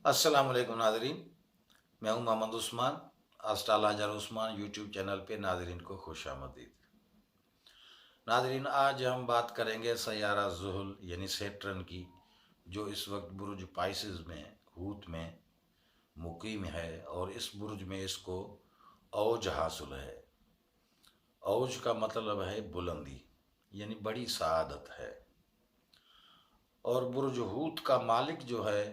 अस्सलाम वालेकुम नाजरीन। मैं हूं मोहम्मद उस्मान। अस्ट्रोलॉजर उस्मान यूट्यूब चैनल पे नाजरीन को खुश आमदीद। नाजरीन, आज हम बात करेंगे सैयारा ज़ुहल यानी सैटर्न की, जो इस वक्त बुर्ज पाइसिस में हूत में मुकीम है और इस बुर्ज में इसको औज हासिल है। औज का मतलब है बुलंदी, यानी बड़ी सआदत है। और बुर्ज हूत का मालिक जो है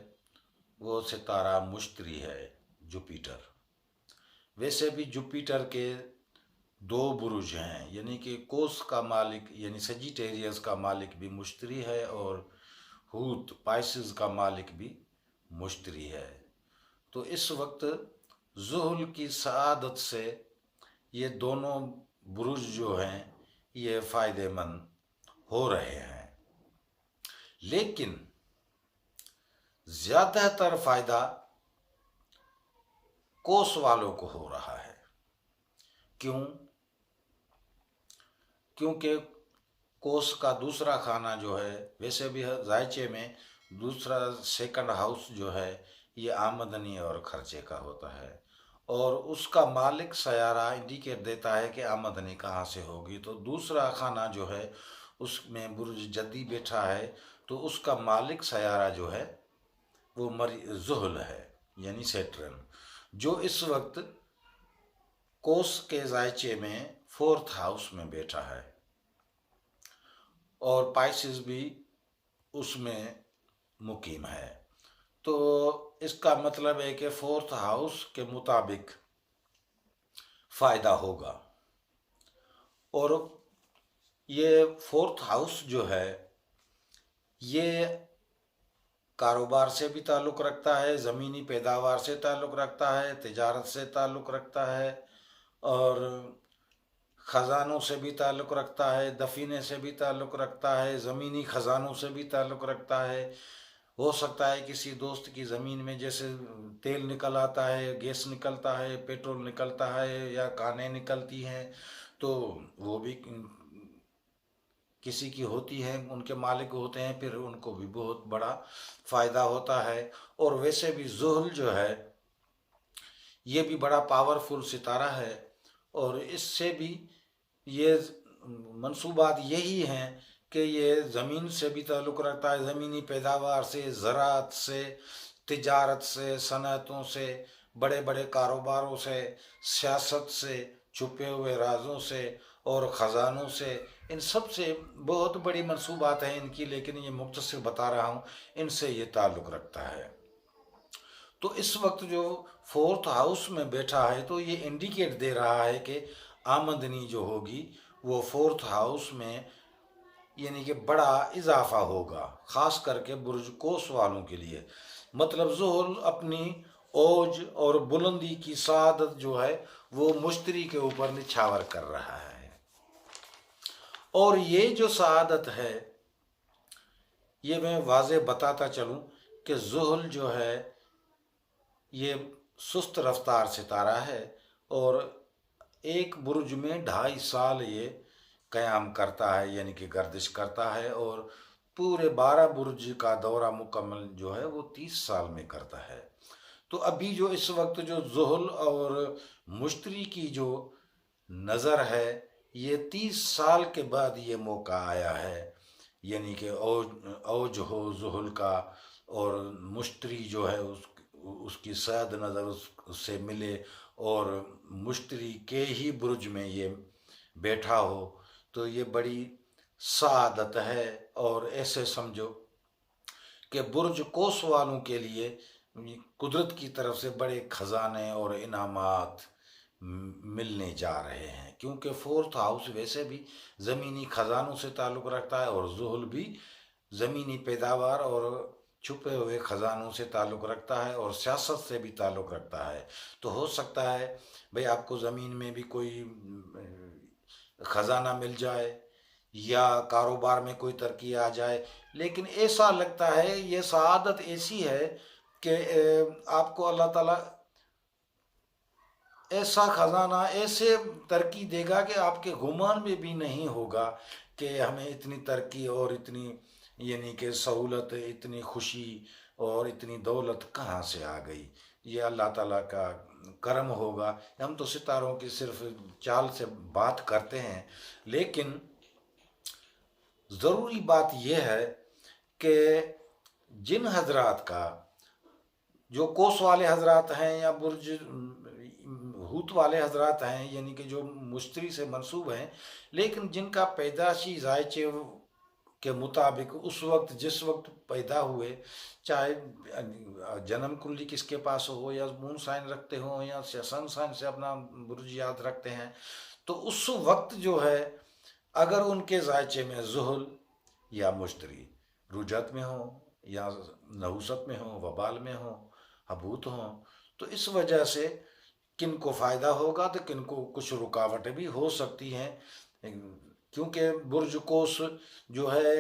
वो सितारा मुश्तरी है, जुपिटर। वैसे भी जुपिटर के दो बुरुज हैं, यानी कि कोस का मालिक यानी सजिटेरियस का मालिक भी मुश्तरी है और हूत पाइसिस का मालिक भी मुश्तरी है। तो इस वक्त ज़ुहल की सआदत से ये दोनों बुरुज जो हैं ये फ़ायदेमंद हो रहे हैं, लेकिन ज़्यादातर फ़ायदा कोस वालों को हो रहा है। क्यों? क्योंकि कोस का दूसरा खाना जो है, वैसे भी जायचे में दूसरा सेकंड हाउस जो है ये आमदनी और खर्चे का होता है, और उसका मालिक सयारा इंडिकेट देता है कि आमदनी कहाँ से होगी। तो दूसरा खाना जो है उसमें बुर्ज जद्दी बैठा है, तो उसका मालिक सयारा जो है वो ज़ुहल है यानी सैटर्न, जो इस वक्त कोस के जायचे में फोर्थ हाउस में बैठा है और पाइसिस भी उसमें मुकीम है। तो इसका मतलब है कि फोर्थ हाउस के मुताबिक फ़ायदा होगा। और ये फोर्थ हाउस जो है ये कारोबार से भी ताल्लुक़ रखता है, ज़मीनी पैदावार से ताल्लुक़ रखता है, तिजारत से ताल्लुक़ रखता है, और ख़जानों से भी ताल्लुक़ रखता है, दफीने से भी ताल्लुक़ रखता है, ज़मीनी ख़जानों से भी ताल्लुक़ रखता है। हो सकता है किसी दोस्त की ज़मीन में जैसे तेल निकल आता है, गैस निकलता है, पेट्रोल निकलता है या कानें निकलती हैं, तो वो भी किसी की होती है, उनके मालिक होते हैं, फिर उनको भी बहुत बड़ा फ़ायदा होता है। और वैसे भी ज़ुहल जो है ये भी बड़ा पावरफुल सितारा है, और इससे भी ये मंसूबात यही हैं कि ये ज़मीन से भी ताल्लुक़ रखता है, ज़मीनी पैदावार से, ज़राअत से, तिजारत से, सनअतों से, बड़े बड़े कारोबारों से, सियासत से, छुपे हुए राजों से और ख़जानों से। इन सब से बहुत बड़ी मंसूबात हैं इनकी, लेकिन ये मुख्तसर बता रहा हूँ, इनसे ये ताल्लुक़ रखता है। तो इस वक्त जो फोर्थ हाउस में बैठा है तो ये इंडिकेट दे रहा है कि आमदनी जो होगी वो फोर्थ हाउस में यानी कि बड़ा इजाफा होगा, ख़ास करके बुर्ज कोस वालों के लिए। मतलब ज़ुहल अपनी ओज और बुलंदी की सआदत जो है वो मुश्तरी के ऊपर निछावर कर रहा है। और ये जो सआदत है ये मैं वाज़े बताता चलूँ कि ज़ुहल जो है ये सुस्त रफ्तार सितारा है, और एक बुर्ज में 2.5 साल ये क़याम करता है, यानी कि गर्दिश करता है, और पूरे 12 बुर्ज का दौरा मुकम्मल जो है वो 30 साल में करता है। तो अभी जो इस वक्त जो ज़ुहल और मुश्तरी की जो नज़र है ये 30 साल के बाद ये मौका आया है, यानी कि औज हो ज़ुहल का, और मुश्तरी जो है उसकी सैद नज़र उससे मिले, और मुश्तरी के ही बुर्ज में ये बैठा हो, तो ये बड़ी सआदत है। और ऐसे समझो कि बुर्ज कोस वालों के लिए कुदरत की तरफ से बड़े ख़जाने और इनामात मिलने जा रहे हैं, क्योंकि फोर्थ हाउस वैसे भी ज़मीनी ख़जानों से ताल्लुक़ रखता है, और ज़ुहल भी ज़मीनी पैदावार और छुपे हुए ख़जानों से ताल्लुक़ रखता है, और सियासत से भी ताल्लुक़ रखता है। तो हो सकता है भाई आपको ज़मीन में भी कोई ख़जाना मिल जाए या कारोबार में कोई तरक्की आ जाए, लेकिन ऐसा लगता है ये सआदत ऐसी है कि आपको अल्लाह ताला ऐसा ख़जाना ऐसे तरक्की देगा कि आपके गुमान में भी नहीं होगा कि हमें इतनी तरक्की और इतनी यानी कि सहूलत, इतनी खुशी اور اتنی دولت کہاں سے آ گئی؟ یہ اللہ تعالیٰ کا کرم ہوگا۔ ہم تو ستاروں کی صرف چال سے بات کرتے ہیں، لیکن ضروری بات یہ ہے کہ جن حضرات کا، جو کوس والے حضرات ہیں یا برج ہوت والے حضرات ہیں، یعنی کہ جو مشتری سے منسوب ہیں، لیکن جن کا پیدائشی ذائچے کے مطابق اس وقت جس وقت پیدا ہوئے، چاہے جنم کنڈلی کس کے پاس ہو، یا مون سائن رکھتے ہوں یا سن سائن سے اپنا برج یاد رکھتے ہیں، تو اس وقت جو ہے اگر ان کے ذائچے میں زحل یا مشتری رجت میں ہو یا نحوست میں ہو، وبال میں ہو، حبوت ہوں، تو اس وجہ سے کن کو فائدہ ہوگا تو کن کو کچھ رکاوٹیں بھی ہو سکتی ہیں، کیونکہ برج کوس جو ہے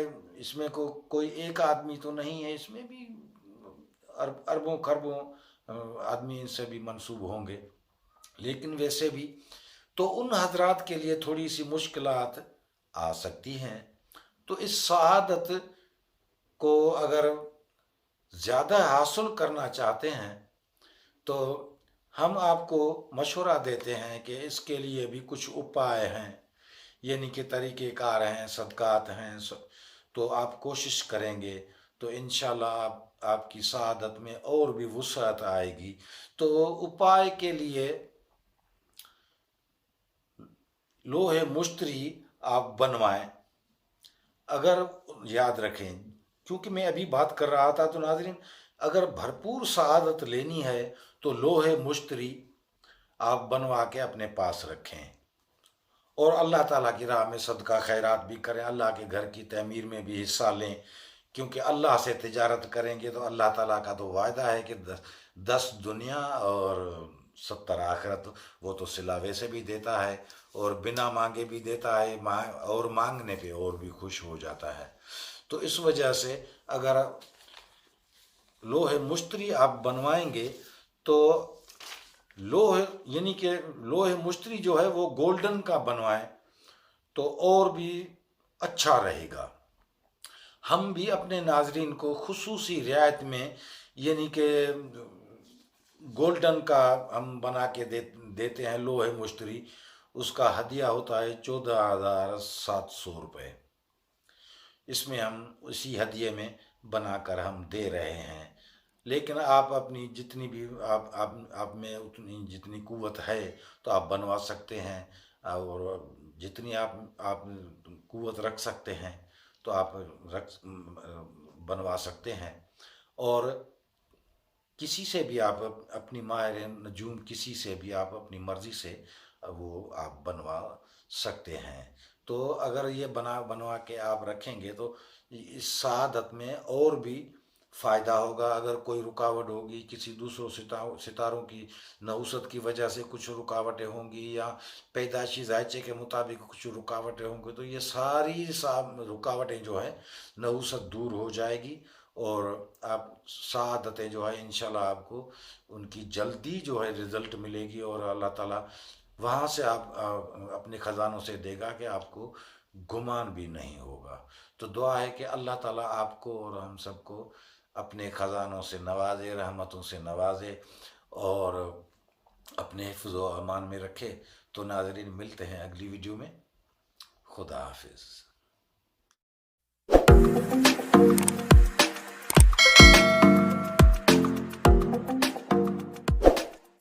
اس میں کوئی ایک آدمی تو نہیں ہے، اس میں بھی اربوں خربوں آدمی سے بھی منسوب ہوں گے، لیکن ویسے بھی تو ان حضرات کے لیے تھوڑی سی مشکلات آ سکتی ہیں۔ تو اس سعادت کو اگر زیادہ حاصل کرنا چاہتے ہیں تو ہم آپ کو مشورہ دیتے ہیں کہ اس کے لیے بھی کچھ اپائے ہیں، یعنی کہ طریقہ کار ہیں، صدقات ہیں، تو آپ کوشش کریں گے تو انشاءاللہ آپ کی سعادت میں اور بھی وسعت آئے گی۔ تو اپائے کے لیے لوہے مشتری آپ بنوائیں، اگر یاد رکھیں، کیونکہ میں ابھی بات کر رہا تھا تو ناظرین، اگر بھرپور سعادت لینی ہے تو لوہے مشتری آپ بنوا کے اپنے پاس رکھیں، اور اللہ تعالیٰ کی راہ میں صدقہ خیرات بھی کریں، اللہ کے گھر کی تعمیر میں بھی حصہ لیں، کیونکہ اللہ سے تجارت کریں گے تو اللہ تعالیٰ کا تو وعدہ ہے کہ 10 دنیا اور 70 آخرت، وہ تو صلاوے سے بھی دیتا ہے اور بنا مانگے بھی دیتا ہے، اور مانگنے پہ اور بھی خوش ہو جاتا ہے۔ تو اس وجہ سے اگر لوہے مشتری آپ بنوائیں گے تو یعنی کہ لوہے مشتری جو ہے وہ گولڈن کا بنوائیں تو اور بھی اچھا رہے گا۔ ہم بھی اپنے ناظرین کو خصوصی رعایت میں، یعنی کہ گولڈن کا ہم بنا کے دیتے ہیں لوہے مشتری، اس کا ہدیہ ہوتا ہے 14,700 روپے، اس میں ہم اسی ہدیے میں بنا کر ہم دے رہے ہیں۔ لیکن آپ اپنی جتنی بھی آپ میں اتنی جتنی قوت ہے تو آپ بنوا سکتے ہیں، اور جتنی آپ قوت رکھ سکتے ہیں تو آپ بنوا سکتے ہیں، اور کسی سے بھی آپ اپنی ماہر نجوم کسی سے بھی آپ اپنی مرضی سے وہ آپ بنوا سکتے ہیں۔ تو اگر یہ بنوا کے آپ رکھیں گے تو اس سعادت میں اور بھی فائدہ ہوگا۔ اگر کوئی رکاوٹ ہوگی، کسی دوسروں ستاروں کی نحوست کی وجہ سے کچھ رکاوٹیں ہوں گی، یا پیدائشی ذائچے کے مطابق کچھ رکاوٹیں ہوں گی، تو یہ ساری رکاوٹیں جو ہے نحوست دور ہو جائے گی، اور آپ سعادتیں جو ہے انشاءاللہ آپ کو ان کی جلدی جو ہے رزلٹ ملے گی، اور اللہ تعالیٰ وہاں سے آپ اپنے خزانوں سے دے گا کہ آپ کو گمان بھی نہیں ہوگا۔ تو دعا ہے کہ اللہ تعالیٰ آپ کو اور ہم سب کو اپنے خزانوں سے نوازے، رحمتوں سے نوازے، اور اپنے حفظ و امان میں رکھے۔ تو ناظرین، ملتے ہیں اگلی ویڈیو میں۔ خدا حافظ۔